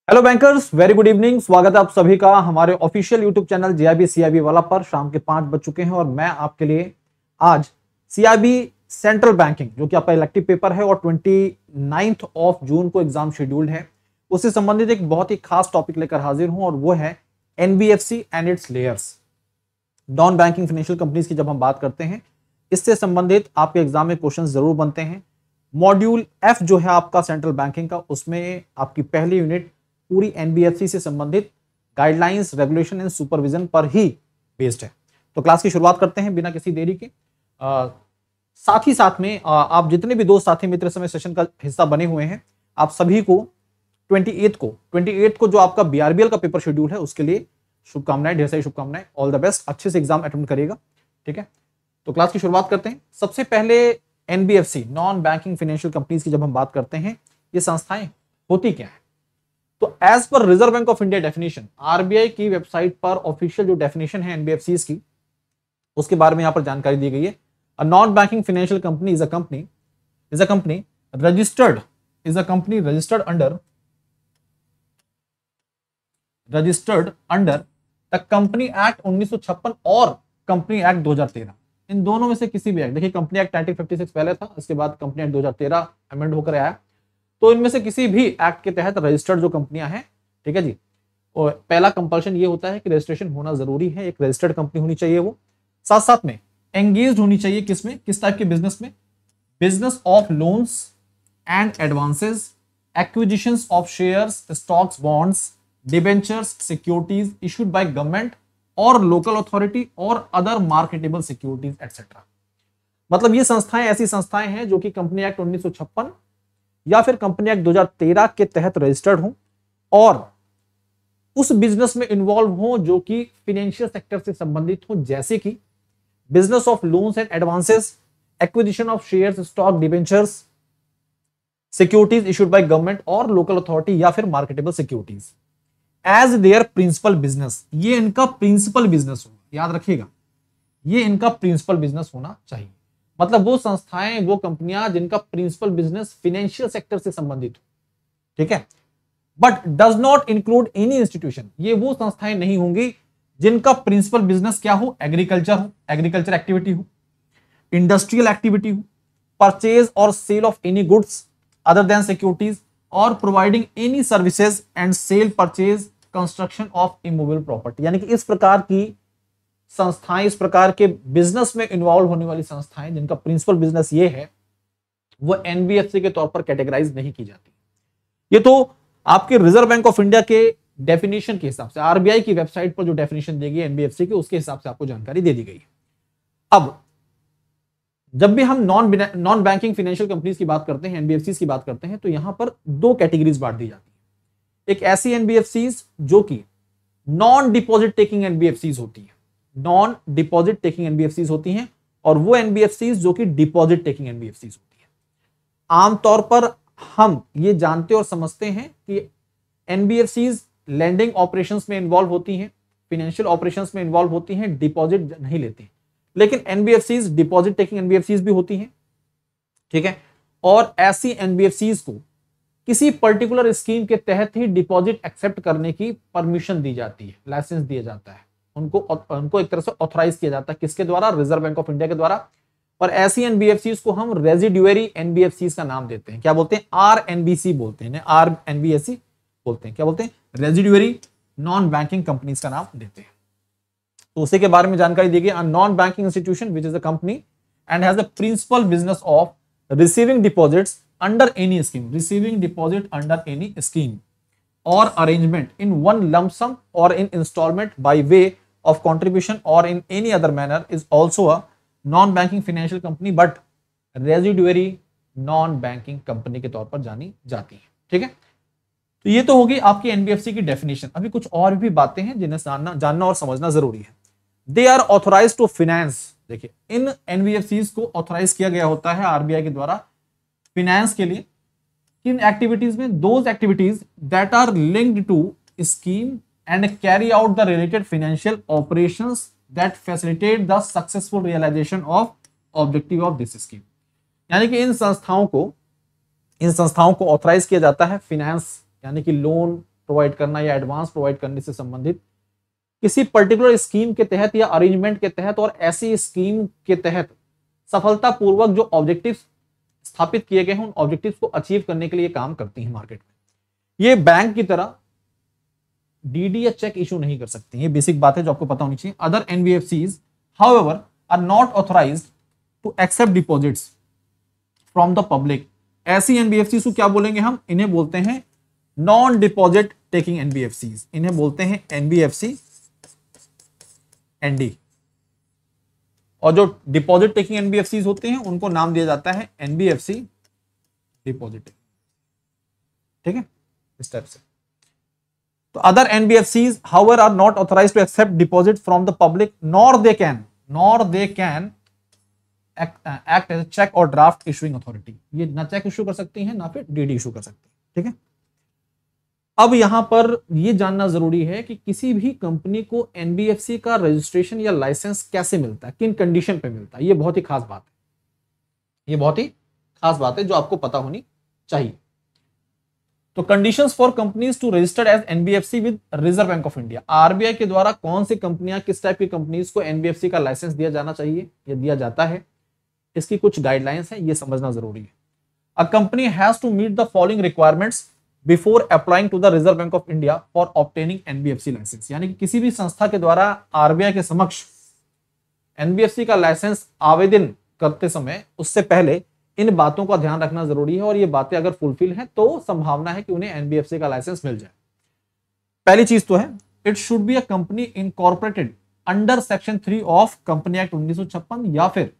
Hello bankers, very good evening. स्वागत है आप सभी का हमारे official YouTube channel GIB CIB वाला पर। शाम के 5 बज चुके हैं और मैं आपके लिए आज सीआईबी सेंट्रल बैंकिंग, जो कि आपका इलेक्टिव पेपर है और 29 ऑफ जून को एग्जाम शेड्यूल्ड है, उससे संबंधित एक बहुत ही खास टॉपिक लेकर हाजिर हूं और वो है NBFC and it's layers. Non banking financial companies की जब हम बात करते हैं, इससे संबंधित आपके एग्जाम में क्वेश्चन जरूर बनते हैं। मॉड्यूल एफ जो है आपका सेंट्रल बैंकिंग का, उसमें आपकी पहली यूनिट पूरी एनबीएफसी से संबंधित गाइडलाइंस, रेगुलेशन एंड सुपरविजन पर ही बेस्ड है। तो क्लास की शुरुआत करते हैं बिना किसी देरी के। साथ ही साथ में आप जितने भी दोस्त साथी मित्र समय सेशन का हिस्सा बने हुए हैं, आप सभी को 28 को जो आपका बीआरबीएल का पेपर शेड्यूल है, उसके लिए शुभकामनाएं, ढेर सारी शुभकामनाएं। ऑल द बेस्ट, अच्छे से एग्जाम अटेम्प्ट करिएगा। ठीक है, तो क्लास की शुरुआत करते हैं। सबसे पहले NBFC, non banking financial companies की जब हम बात करते हैं, ये संस्थाएं होती क्या है? तो as per Reserve Bank of India definition, RBI की वेबसाइट पर ऑफिशियल जो डेफिनेशन है एनबीएफसीज की, उसके बारे में यहां पर जानकारी दी गई है। अ non banking financial company is a company registered under the company act 1956 और कंपनी एक्ट 2013। इन दोनों में से किसी भी एक्ट, देखिए कंपनी एक्ट 1956 पहले था, इसके बाद कंपनी एक्ट 2013 अमेंड होकर आया, तो इनमें से किसी भी एक्ट के तहत रजिस्टर्ड जो कंपनियां हैं, ठीक है जी, और पहला कंपल्शन ये होता है कि रजिस्ट्रेशन होना जरूरी है, एक रजिस्टर्ड कंपनी होनी चाहिए वो। साथ साथ में एंगेज्ड होनी चाहिए किसमें, किस टाइप के बिजनेस में? Business of loans and advances, acquisitions of shares, stocks, bonds, debentures, securities issued by government और लोकल अथॉरिटी और अदर मार्केटेबल सिक्योरिटीज एटसेट्रा। मतलब ये संस्थाएं ऐसी संस्थाएं हैं जो कि कंपनी एक्ट 1956 या फिर कंपनी एक्ट 2013 के तहत रजिस्टर्ड हो और उस बिजनेस में इन्वॉल्व हो जो कि फाइनेंशियल सेक्टर से संबंधित हो, जैसे कि business of loans and advances, acquisition of shares, stock, debentures, securities issued by government और लोकल अथॉरिटी या फिर marketable securities as their principal business. ये इनका प्रिंसिपल बिजनेस हो, याद रखिएगा, ये इनका प्रिंसिपल बिजनेस होना चाहिए। मतलब वो संस्थाएं, वो कंपनियां जिनका प्रिंसिपल बिजनेस फाइनेंशियल सेक्टर से संबंधित हो, ठीक है। But does not include any institution, ये वो संस्थाएं नहीं होंगी जिनका प्रिंसिपल बिजनेस क्या हो, एग्रीकल्चर हो, एग्रीकल्चर एक्टिविटी हो, इंडस्ट्रियल एक्टिविटी हो, परचेज और sale of any goods other than securities और providing any services and sale, purchase, construction of immovable property. यानी कि इस प्रकार की संस्थाएं, इस प्रकार के बिजनेस में इन्वॉल्व होने वाली संस्थाएं जिनका प्रिंसिपल बिजनेस ये है, वो एनबीएफसी के तौर पर कैटेगराइज नहीं की जाती। ये तो आपके रिजर्व बैंक ऑफ इंडिया के डेफिनेशन के हिसाब से, आरबीआई की वेबसाइट पर जो डेफिनेशन दी गई एनबीएफसी की, उसके हिसाब से आपको जानकारी दे दी गई है। अब जब भी हम नॉन बैंकिंग फाइनेंशियल कंपनीज की बात करते हैं, एनबीएफसी की बात करते हैं, तो यहां पर दो कैटेगरीज बांट दी जाती है। एक ऐसी एनबीएफसी जो कि नॉन डिपॉजिट टेकिंग एनबीएफसी होती है, नॉन डिपॉजिट टेकिंग एनबीएफसीज होती हैं, और वो एनबीएफसीज जो कि डिपॉजिट टेकिंग एनबीएफसीज होती है। आमतौर पर हम ये जानते और समझते हैं कि एनबीएफसीज लैंडिंग ऑपरेशंस में इन्वॉल्व होती हैं, फाइनेंशियल ऑपरेशंस में इन्वॉल्व होती हैं, डिपॉजिट नहीं लेती, लेकिन एनबीएफसीज डिपॉजिट टेकिंग एनबीएफसीज भी होती हैं, ठीक है। और ऐसी एनबीएफसीज को किसी पर्टिकुलर स्कीम के तहत ही डिपॉजिट एक्सेप्ट करने की परमिशन दी जाती है, लाइसेंस दिया जाता है, उनको एक तरह से ऑथराइज किया जाता है, किसके द्वारा? रिजर्व बैंक ऑफ इंडिया के द्वारा। और ऐसी एनबीएफसीज को हम रेजिडुअरी एनबीएफसीज का नाम देते हैं। क्या बोलते हैं? आरएनबीसी बोलते हैं, आरएनबीएससी बोलते हैं। क्या बोलते हैं? रेजिडुअरी नॉन बैंकिंग कंपनीज का नाम देते हैं। तो उसी के बारे में जानकारी दी गई। A non banking institution which is a company and has a principal business of receiving deposits under any scheme, receiving deposit under any scheme और arrangement in one lump sum और in installment by way of contribution or in any other manner is also a non-banking financial company but residuary non-banking company के तौर पर जानी जाती है, ठीक है। तो ये तो होगी आपकी एनबीएफसी की डेफिनेशन। अभी कुछ और भी बातें हैं जिन्हें जानना और समझना जरूरी है। They are authorise to finance, देखिए इन एनबीएफसी को ऑथोराइज किया गया होता है आरबीआई के द्वारा फाइनेंस के लिए किन एक्टिविटीज में? Those activities that are linked to scheme and carry out the related financial operations that facilitate the successful realization of objective of this scheme। यानी कि इन संस्थाओं को ऑथराइज किया जाता है फाइनेंस, यानी कि लोन प्रोवाइड करना या एडवांस प्रोवाइड करने से संबंधित किसी पर्टिकुलर स्कीम के तहत या अरेंजमेंट के तहत और ऐसी स्कीम के तहत सफलतापूर्वक जो ऑब्जेक्टिव्स स्थापित किए गए हैं उन ऑब्जेक्टिव्स को अचीव करने के लिए काम करती हैं मार्केट में। ये बैंक की तरह डीडी या चेक इशू नहीं कर सकती, ये बेसिक बात है जो आपको पता होनी चाहिए। Other NBFCs however are not authorised to accept deposits from the public. ऐसी एनबीएफसी को क्या बोलेंगे हम, इन्हें बोलते हैं नॉन डिपॉजिट टेकिंग एनबीएफसीज, इन्हें बोलते हैं एनबीएफसी एनडी। और जो डिपॉजिट टेकिंग एनबीएफसीज होते हैं उनको नाम दिया जाता है एनबीएफसी डिपॉजिट। ठीक है, इस टाइप से। तो other NBFCs however are not authorised to accept deposit from the public nor they can act as cheque और ड्राफ्ट इशूइंग अथॉरिटी। ये ना चेक इशू कर सकती हैं ना फिर डीडी इशू कर सकती है। ठीक है, अब यहां पर यह जानना जरूरी है कि किसी भी कंपनी को एनबीएफसी का रजिस्ट्रेशन या लाइसेंस कैसे मिलता है, किन कंडीशन पे मिलता है। ये बहुत ही खास बात है, ये बहुत ही खास बात है जो आपको पता होनी चाहिए। तो conditions for companies to registered as NBFC with Reserve Bank of India. RBI के द्वारा कौन सी कंपनियां, किस टाइप की कंपनीज को एनबीएफसी का लाइसेंस दिया जाना चाहिए या दिया जाता है, इसकी कुछ गाइडलाइंस है, ये समझना जरूरी है। A company has to meet the following requirements before applying to the Reserve Bank of India for obtaining NBFC licence. यानी कि किसी भी संस्था के द्वारा आरबीआई के समक्ष एनबीएफसी का लाइसेंस आवेदन करते समय उससे पहले इन बातों का ध्यान रखना जरूरी है, और ये बातें अगर फुलफिल हैं तो संभावना है कि उन्हें एनबीएफसी का लाइसेंस मिल जाए। पहली चीज तो है, it should be a company incorporated under section 3 of company act 1956 या फिर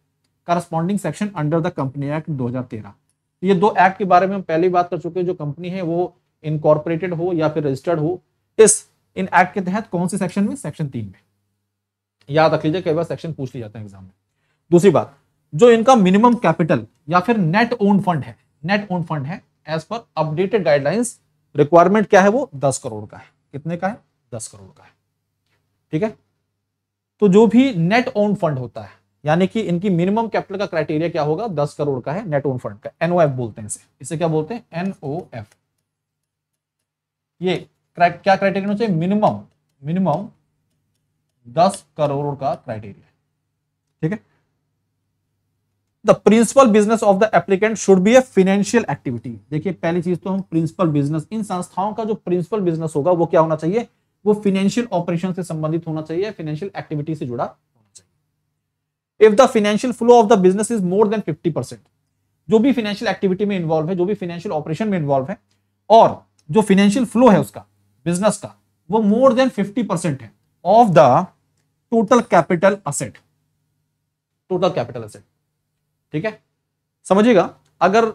corresponding section under the company act 2013। ये दो एक्ट के बारे में हम पहले ही बात कर चुके हैं। जो कंपनी है वो इनकॉर्पोरेटेड हो या फिर रजिस्टर्ड हो, इन एक्ट के तहत कौन से सेक्शन में, सेक्शन 3 में। याद रख लीजिए, कई बार सेक्शन पूछ लिया जाता है एग्जाम में। दूसरी बात, जो इनका मिनिमम कैपिटल या फिर नेट ओन फंड है, नेट ओन फंड है as per updated guidelines, requirement क्या है वो 10 करोड़ का है। कितने का है, 10 करोड़ का है। ठीक है, तो जो भी नेट ओन फंड होता है, यानी कि इनकी मिनिमम कैपिटल का क्राइटेरिया क्या होगा, 10 करोड़ का है, नेट ओन फंड का, एनओएफ बोलते हैं इसे क्या बोलते हैं, एनओएफ। ये क्या क्राइटेरिया होना चाहिए, मिनिमम 10 करोड़ का क्राइटेरिया। ठीक है, the principal business of the applicant should be a financial activity. देखिए, पहली चीज तो हम प्रिंसिपल बिजनेस, इन संस्थाओं का जो प्रिंसिपल बिजनेस होगा वो क्या होना चाहिए, वो फाइनेंशियल ऑपरेशन से संबंधित होना चाहिए, फाइनेंशियल एक्टिविटी से जुड़ा होना चाहिए। If the financial flow of the business is more than 50%, जो भी फाइनेंशियल एक्टिविटी में इन्वॉल्व है, जो भी फाइनेंशियल ऑपरेशन में इन्वॉल्व है, और जो फाइनेंशियल फ्लो है उसका, बिजनेस का, वो मोर देन 50% है of the total capital asset, total capital asset. ठीक है, समझिएगा, अगर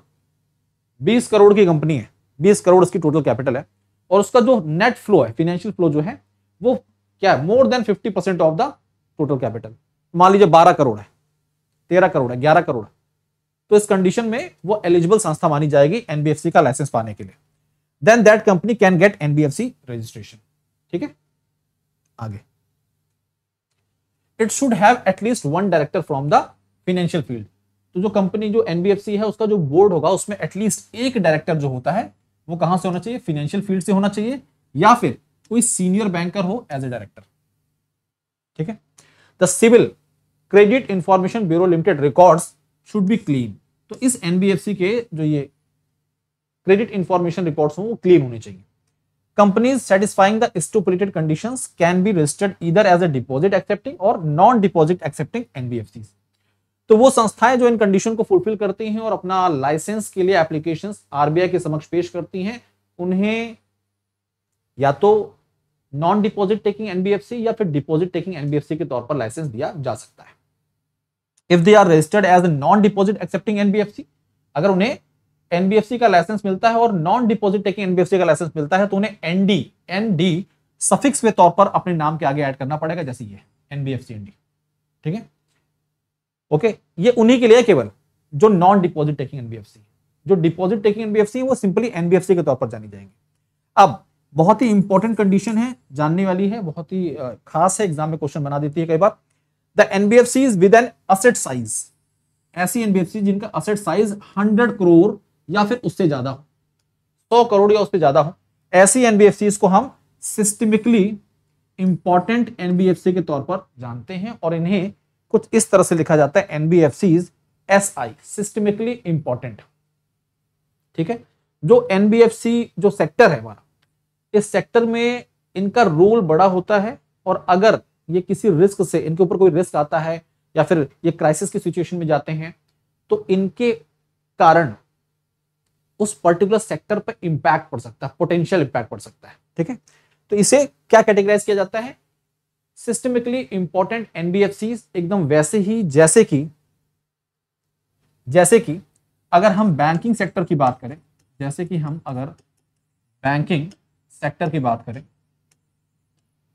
20 करोड़ की कंपनी है, 20 करोड़ उसकी टोटल कैपिटल है, और उसका जो नेट फ्लो है, फाइनेंशियल फ्लो जो है वो क्या है, more than 50% of the total capital. मान लीजिए 12 करोड़ है, 13 करोड़ है, 11 करोड़ है, तो इस कंडीशन में वो एलिजिबल संस्था मानी जाएगी एनबीएफसी का लाइसेंस पाने के लिए। Then that company can get NBFC registration. ठीक है, आगे, it should have at least 1 director from the financial field. तो जो कंपनी, जो एनबीएफसी है, उसका जो बोर्ड होगा उसमें एटलीस्ट एक डायरेक्टर जो होता है वो कहां से होना चाहिए, फाइनेंशियल फील्ड से होना चाहिए, या फिर कोई सीनियर बैंकर हो एज ए डायरेक्टर। ठीक है, the Civil Credit Information Bureau Limited records should be clean. तो इस एनबीएफसी के जो ये क्रेडिट इंफॉर्मेशन रिकॉर्ड्स हो वो क्लीन होने चाहिए। Companies satisfying the stipulated conditions can be registered either as a deposit accepting और नॉन डिपॉजिट एक्सेप्टिंग एनबीएफसी। तो वो संस्थाएं जो इन कंडीशन को फुलफिल करती हैं और अपना लाइसेंस के लिए एप्लीकेशंस आरबीआई के समक्ष पेश करती हैं, उन्हें या तो नॉन डिपॉजिट टेकिंग एनबीएफसी या फिर डिपॉजिट टेकिंग एनबीएफसी के तौर पर लाइसेंस दिया जा सकता है। If they are registered as a non deposit accepting NBFC, अगर उन्हें एनबीएफसी का लाइसेंस मिलता है और नॉन डिपॉजिट टेकिंग एनबीएफसी का लाइसेंस मिलता है, तो उन्हें एनडी सफिक्स के तौर पर अपने नाम के आगे ऐड करना पड़ेगा, जैसे ये एनबीएफसी एनडी। ठीक है, ओके, ये उन्हीं के लिए केवल जो नॉन डिपॉजिट टेकिंग एनबीएफसी, जो डिपॉजिट टेकिंग एनबीएफसी वो सिंपली एनबीएफसी के तौर पर जानी जाएंगे। अब बहुत ही इंपॉर्टेंट कंडीशन है, जानने वाली है, बहुत ही खास है, एग्जाम में क्वेश्चन बना देती है कई बार। The NBFC is with an asset size, ऐसी एनबीएफसी जिनका असेट साइज 100 करोड़ या फिर उससे ज्यादा हो, 100 करोड़ या उससे ज्यादा हो, ऐसी एनबीएफसीज को हम सिस्टमिकली इंपॉर्टेंट एनबीएफसी के तौर पर जानते हैं और इन्हें कुछ इस तरह से लिखा जाता है एनबीएफसीज एसआई, सिस्टमिकली इंपॉर्टेंट। ठीक है, जो एनबीएफसी जो सेक्टर है हमारा, इस सेक्टर में इनका रोल बड़ा होता है और अगर ये किसी रिस्क से, इनके ऊपर कोई रिस्क आता है या फिर ये क्राइसिस की सिचुएशन में जाते हैं तो इनके कारण उस पर्टिकुलर सेक्टर पर इंपैक्ट पड़ सकता है, पोटेंशियल इंपैक्ट पड़ सकता है। ठीक है, तो इसे क्या कैटेगराइज किया जाता है, सिस्टमिकली इंपॉर्टेंट एनबीएफसीज, एकदम वैसे ही जैसे कि अगर हम बैंकिंग सेक्टर की बात करें, जैसे कि हम अगर बैंकिंग सेक्टर की बात करें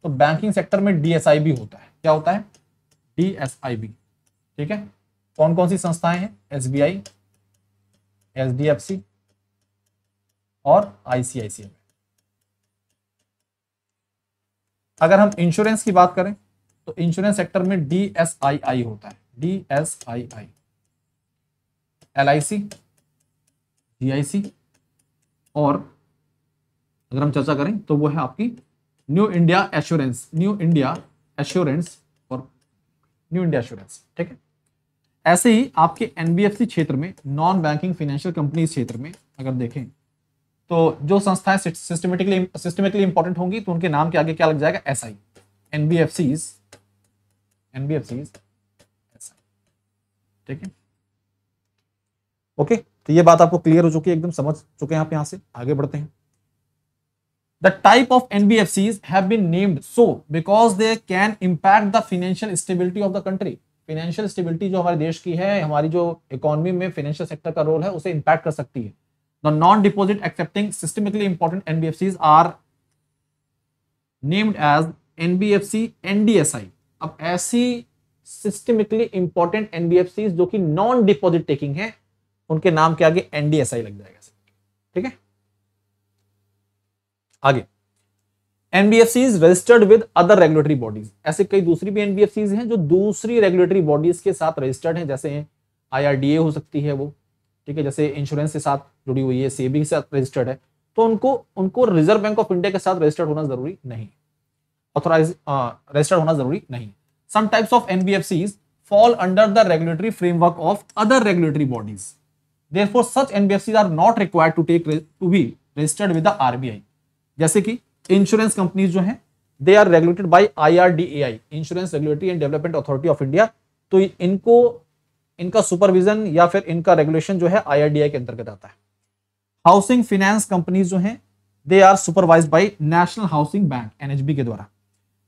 तो बैंकिंग सेक्टर में डीएसआईबी होता है। क्या होता है, डीएसआईबी। ठीक है, कौन कौन सी संस्थाएं हैं, एसबीआई, एचडीएफसी और आईसीआईसीआई। अगर हम इंश्योरेंस की बात करें तो इंश्योरेंस सेक्टर में डीएसआईआई होता है, डीएसआईआई, एलआईसी, जीआईसी और अगर हम चर्चा करें तो वो है आपकी new India assurance, new India assurance. ठीक है, ऐसे ही आपके एनबीएफसी क्षेत्र में, नॉन बैंकिंग फाइनेंशियल कंपनीज क्षेत्र में अगर देखें तो जो संस्थाएं सिस्टमेटिकली इंपॉर्टेंट होंगी तो उनके नाम के आगे क्या लग जाएगा, एसआई, एनबीएफसीज एसआई। ठीक है, ओके, तो ये बात आपको क्लियर हो चुकी है, एकदम समझ चुके हैं आप। यहां से आगे बढ़ते हैं। The type of NBFCs have been named so because they can impact the financial stability of the country. Financial stability जो हमारे देश की है, हमारी जो इकोनॉमी में फाइनेंशियल सेक्टर का रोल है उसे इंपैक्ट कर सकती है। The non-deposit accepting systemically important NBFCs are named as NBFC NDSI. अब ऐसी सिस्टमिकली इंपॉर्टेंट एनबीएफसीज जो कि नॉन डिपॉजिट टेकिंग है उनके नाम के आगे एनडीएसआई लग जाएगा। ठीक है, आगे NBFCs registered with other regulatory bodies. ऐसे कई दूसरी भी एनबीएफसीज हैं जो दूसरी रेगुलेटरी बॉडीज के साथ रजिस्टर्ड हैं, जैसे आईआरडीए हो सकती है वो। ठीक है, जैसे इंश्योरेंस के साथ जुड़ी हुई है, सेबी के साथ रजिस्टर्ड है, तो उनको रिजर्व बैंक ऑफ इंडिया के साथ रजिस्टर्ड होना जरूरी नहीं, ऑथोराइज रजिस्टर्ड होना जरूरी नहीं। Some types of NBFCs fall under the regulatory framework of other regulatory bodies. Therefore, such NBFCs are not required to be registered with the RBI. जैसे कि इंश्योरेंस कंपनीज जो हैं they are regulated by IRDAI, Insurance Regulatory and Development Authority of India. तो इनका supervision या फिर इनका regulation जो है IRDAI के अंतर्गत आता है। हाउसिंग फाइनेंस कंपनीज जो हैं they are supervised by National Housing Bank NHB के द्वारा।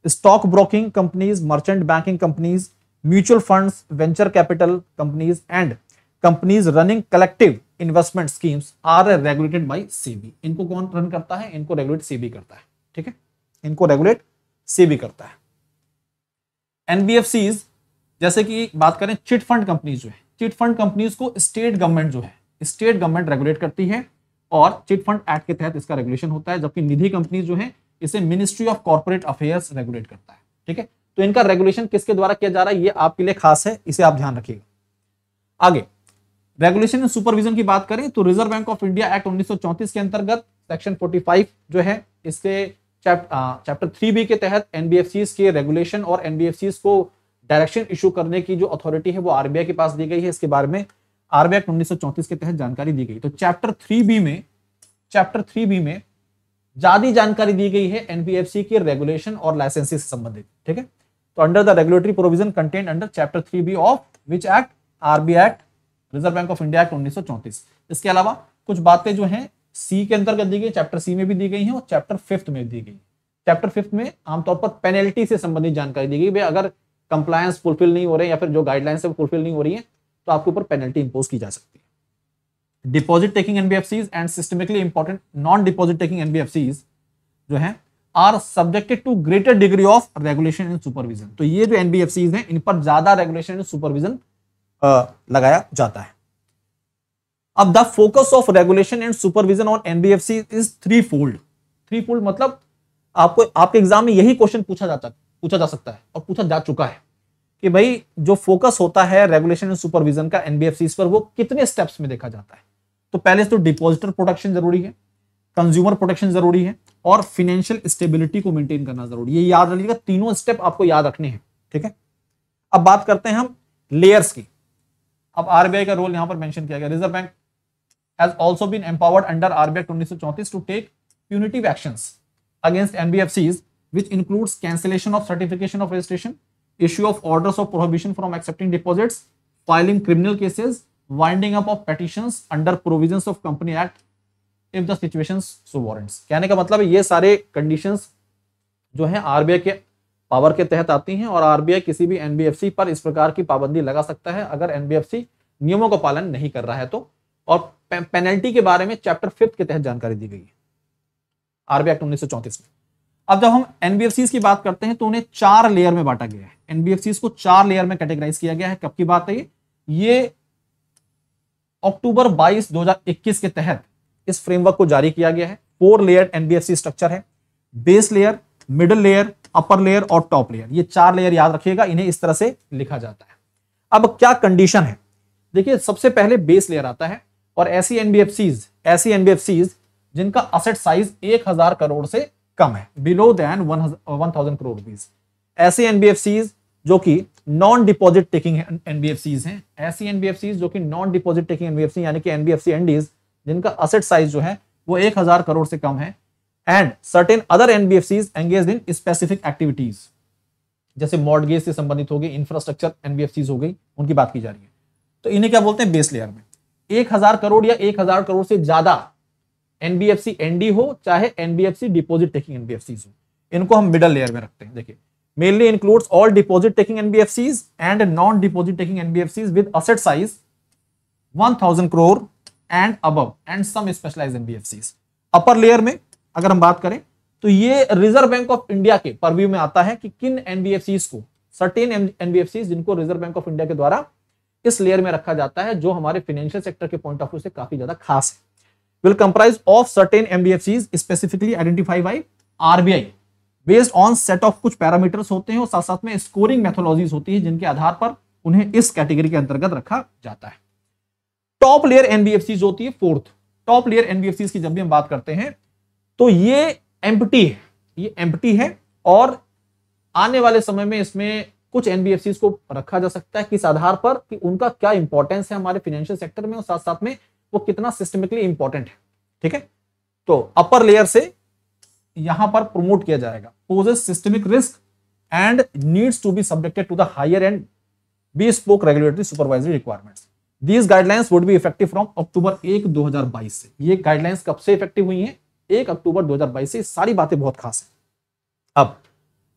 Stock broking companies, merchant banking companies, mutual funds, venture capital companies and companies running collective investment schemes are regulated by SEBI. इनको कौन run करता है, इनको regulate SEBI करता है। ठीक है, इनको रेगुलेट सेबी करता है। एनबीएफसीज जैसे कि बात करें चिट फंड कंपनीज जो है, चिट फंड कंपनीज को स्टेट गवर्नमेंट रेगुलेट करती है और चिट फंड एक्ट के तहत इसका रेगुलेशन होता है, जबकि निधि कंपनीज जो है इसे ministry of corporate affairs regulate करता है। ठीक है, तो इनका रेगुलेशन किसके द्वारा किया जा रहा है ये आपके लिए खास है, इसे आप ध्यान रखिएगा। आगे रेगुलेशन एंड सुपरविजन की बात करें तो reserve Bank of India act 1934 के अंतर्गत सेक्शन 45 जो है इसके चैप्टर 3B के तहत एनबीएफसीज के रेगुलेशन और एनबीएफसीज को डायरेक्शन इशू करने की जो अथॉरिटी है वो आरबीआई के पास दी गई है। इसके बारे में आरबीआई एक्ट 1934 के तहत जानकारी दी गई। तो चैप्टर 3B में ज्यादा जानकारी दी गई है एनबीएफसी के रेगुलेशन और लाइसेंसी से संबंधित। ठीक है, तो under the regulatory provision content under chapter 3B of which act, RBI act, reserve Bank of India act 1934। इसके अलावा कुछ बातें जो हैं सी के अंतर्गत दी गई, चैप्टर सी में भी दी गई हैं और चैप्टर 5 में दी गई। चैप्टर 5 में आमतौर पर पेनल्टी से संबंधित जानकारी दी गई, भाई अगर कंप्लायंस फुलफिल नहीं हो रहे या फिर जो गाइडलाइंस है फुलफिल नहीं हो रही है तो आपके ऊपर पेनल्टी इंपोज की जा सकती है। Deposit taking NBFCs and systemically important non deposit taking NBFCs जो है are subjected to greater degree of regulation and supervision. तो ये जो एनबीएफसीज हैं इन पर ज्यादा रेगुलेशन एंड सुपरविजन लगाया जाता है। अब the focus of regulation and supervision on NBFC is three fold मतलब आपको आपके एग्जाम में यही क्वेश्चन पूछा जा सकता है और पूछा जा चुका है कि भाई जो फोकस होता है रेगुलेशन एंड सुपरविजन का एनबीएफसीज पर वो कितने स्टेप्स में देखा जाता है। तो पहले तो डिपॉजिटर प्रोटेक्शन जरूरी है, कंज्यूमर प्रोटेक्शन जरूरी है और फाइनेंशियल स्टेबिलिटी को मेंटेन करना जरूरी है। ये याद रखिएगा, तीनों स्टेप आपको याद रखने हैं, ठीक है। अब बात करते हैं हम लेयर्स की। अब आरबीआई का रोल यहां पर मेंशन किया गया। Reserve Bank has also been empowered under RBI 1934 to take punitive actions against NBFCs which includes cancellation of certification of registration, issue of orders of prohibition from accepting deposits, filing criminal cases, winding up of petitions under provisions of company act if the situations so warrants. कहने का मतलब है ये सारे conditions जो है RBI के power के तहत आती हैं और आरबीआई किसी भी एनबीएफसी पर इस प्रकार की पाबंदी लगा सकता है अगर एनबीएफसी नियमों का पालन नहीं कर रहा है तो। और पेनल्टी के बारे में चैप्टर 5 के तहत जानकारी दी गई है आरबीआई एक्ट 1934 में। अब जब हम एनबीएफसीज की बात करते हैं तो उन्हें 4 लेयर में बांटा गया है। एनबीएफसीज को 4 लेयर में कैटेगराइज किया गया है। कब की बात है ये अक्टूबर 22 2021 के तहत इस फ्रेमवर्क को जारी किया गया है। 4 लेयर एनबीएफसी स्ट्रक्चर है, base layer, middle layer, upper layer और टॉप लेयर। ये 4 लेयर याद रखिएगा, इन्हें इस तरह से लिखा जाता है। अब क्या कंडीशन है, देखिए सबसे पहले बेस लेयर आता है और ऐसी एनबीएफसीज जिनका असेट साइज 1000 करोड़ से कम है, बिलो देन 1000 करोड़ रुपीज। ऐसे एनबीएफसीज जो कि नॉन डिपॉजिट टेकिंग एनबीएफसीज हैं, ऐसी एनबीएफसीज जो कि नॉन डिपॉजिट टेकिंग एनबीएफसी यानी कि एनबीएफसी एनडीज जिनका असेट साइज जो है वो 1000 करोड़ से कम है, and certain other NBFCs engaged in specific activities, जैसे मॉर्टगेज से संबंधित हो गई, इंफ्रास्ट्रक्चर एनबीएफसीज हो गई, उनकी बात की जा रही है। तो इन्हें क्या बोलते हैं, बेस लेयर में 1000 करोड़ या 1000 करोड़ से ज्यादा एनबीएफसी एनडी हो चाहे एनबीएफसी डिपॉजिट टेकिंग एनबीएफसीज हो, इनको हम मिडल लेयर में रखते हैं। देखिए mainly includes all deposit taking NBFCs and non deposit taking NBFCs with asset size 1000 crore and above and some specialised NBFCs. Upper layer में अगर हम बात करें तो ये रिजर्व बैंक ऑफ इंडिया के परव्यू में आता है कि किन एनबीएफसीज को, सर्टेन एनबीएफसीज जिनको रिजर्व बैंक ऑफ इंडिया के द्वारा इस लेयर में रखा जाता है, जो हमारे फाइनेंशियल सेक्टर के पॉइंट ऑफ व्यू से काफी ज्यादा खास है। will comprise of certain NBFCs specifically identified by RBI based on set of कुछ पैरामीटर्स होते हैं और साथ साथ में स्कोरिंग मेथोलॉजीज होती है जिनके आधार पर उन्हें इस कैटेगरी के अंतर्गत रखा जाता है। टॉप लेयर एनबीएफसीज होती है फोर्थ। टॉप लेयर एनबीएफसीज की जब भी हम बात करते हैं तो ये एम्प्टी है और आने वाले समय में इसमें कुछ एनबीएफसीज को रखा जा सकता है किस आधार पर कि उनका क्या इंपॉर्टेंस है हमारे फाइनेंशियल सेक्टर में और साथ साथ में वो कितना सिस्टमिकली इंपॉर्टेंट है। ठीक है, तो अपर लेयर से यहां पर प्रमोट किया जाएगा poses systemic risk and needs to be subjected to the higher and bespoke regulatory supervisory requirements. These guidelines would be effective from अक्टूबर 1 2022 से। ये गाइडलाइंस कब से इफेक्टिव हुई हैं? 1 अक्टूबर 2022 से। सारी बातें बहुत खास है। अब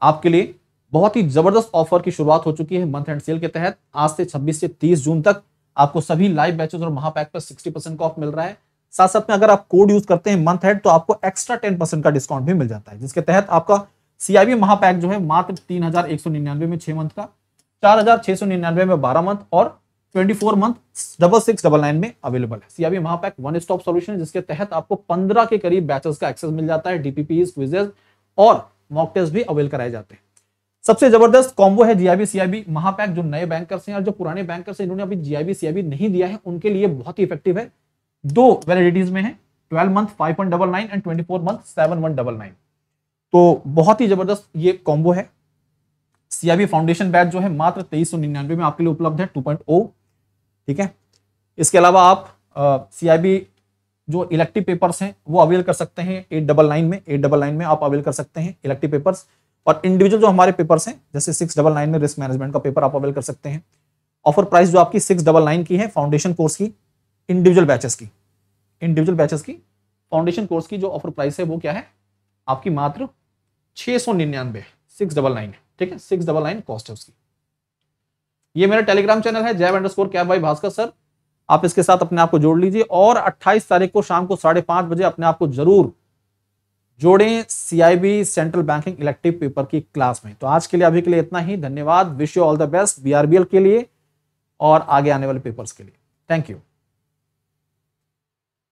आपके लिए बहुत ही जबरदस्त ऑफर की शुरुआत हो चुकी है मंथ एंड सेल के तहत। आज से 26 से 30 जून तक आपको सभी लाइव बैचेस और महापैक पर 60% का ऑफ मिल रहा है। साथ साथ में अगर आप कोड यूज करते हैं मंथ हेड तो आपको एक्स्ट्रा 10% का डिस्काउंट भी मिल जाता है, जिसके तहत आपका सीआईबी महापैक जो है मात्र 3199 में 6 मंथ का, 4699 में 12 मंथ और 24 मंथ 6699 में अवेलेबल है। सीआईबी महापैक वन स्टॉप सॉल्यूशन, जिसके तहत आपको 15 के करीब बैचेस का एक्सेस मिल जाता है, डीपीपीज, क्विजेस और मॉक टेस्ट भी अवेल कराए जाते हैं। सबसे जबरदस्त कॉम्बो है जीआईबी सीआईबी महापैक। जो नए बैंकर्स हैं और जो पुराने बैंकर्स हैं इन्होंने अभी जीआईबी सीआईबी नहीं दिया है, उनके लिए बहुत ही इफेक्टिव है। 2 वैलिडिटीज में है, 12 मंथ 5.99 एंड 24 मंथ 7.199। तो बहुत ही जबरदस्त ये कॉम्बो है। सीआईबी फाउंडेशन बैच जो है मात्र 2399 में आपके लिए उपलब्ध है 2.0। ठीक है, इसके अलावा आप सीआईबी जो इलेक्टिव पेपर्स हैं वो अवेल कर सकते हैं 899 में आप अवेल कर सकते हैं इलेक्टिव पेपर्स, और इंडिविजुअल जो हमारे पेपर्स हैं जैसे 699 में रिस्क मैनेजमेंट का पेपर आप अवेल कर सकते हैं। ऑफर प्राइस जो आपकी 699 की है फाउंडेशन कोर्स की, इंडिविजुअल बैचेस की फाउंडेशन कोर्स की जो ऑफर प्राइस है वो क्या है आपकी मात्र 699 699। ठीक है, 699 कॉस्ट है उसकी। ये मेरा टेलीग्राम चैनल है जैव_कैब बाय भास्कर सर, आप इसके साथ अपने आप को जोड़ लीजिए और 28 तारीख को शाम को 5:30 बजे अपने आप को जरूर जोड़ें CIB central banking elective paper की क्लास में। तो आज के लिए अभी के लिए इतना ही। धन्यवाद। Wish you all the best BRBL के लिए और आगे आने वाले पेपर्स के लिए। Thank you.